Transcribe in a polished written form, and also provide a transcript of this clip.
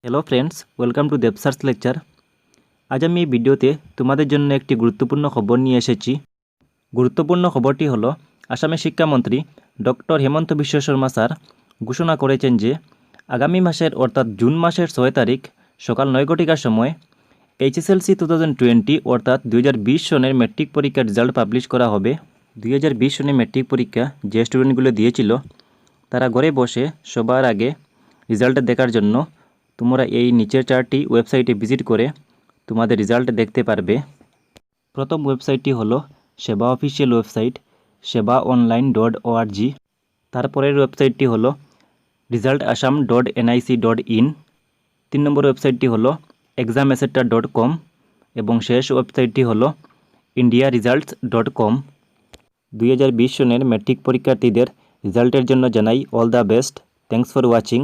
Hello friends, welcome to Deb sir's lecture. আজ আমি এই ভিডিওতে তোমাদের জন্য একটি গুরুত্বপূর্ণ খবর নিয়ে এসেছি। গুরুত্বপূর্ণ খবরটি হলো আসামের শিক্ষামন্ত্রী ডক্টর হেমন্ত বিশ্ব শর্মা স্যার ঘোষণা করেছেন যে আগামী মাসের অর্থাৎ জুন মাসের 6 তারিখ সকাল 9 ঘটিকার সময় HSLC 2020 অর্থাৎ 2020 সনের মেট্রিক পরীক্ষার রেজাল্ট পাবলিশ করা হবে। 2020 সনের মেট্রিক পরীক্ষা যে স্টুডেন্টগুলো দিয়েছিল তারা ঘরে বসে সবার আগে রেজাল্ট দেখার জন্য তোমরা এই নিচের চারটি ওয়েবসাইটে ভিজিট করে তোমাদের রেজাল্ট দেখতে পারবে। প্রথম ওয়েবসাইটটি হলো সেবা অফিসিয়াল ওয়েবসাইট sebaonline.org। তারপরের ওয়েবসাইটটি হলো resultasam.nic.in। 3 নম্বর ওয়েবসাইটটি হলো examacetta.com এবং শেষ ওয়েবসাইটটি হলো indiaresults.com। 2020 সনের মেট্রিক পরীক্ষার্থীদের রেজাল্টের জন্য জানাই all the best. Thanks for watching.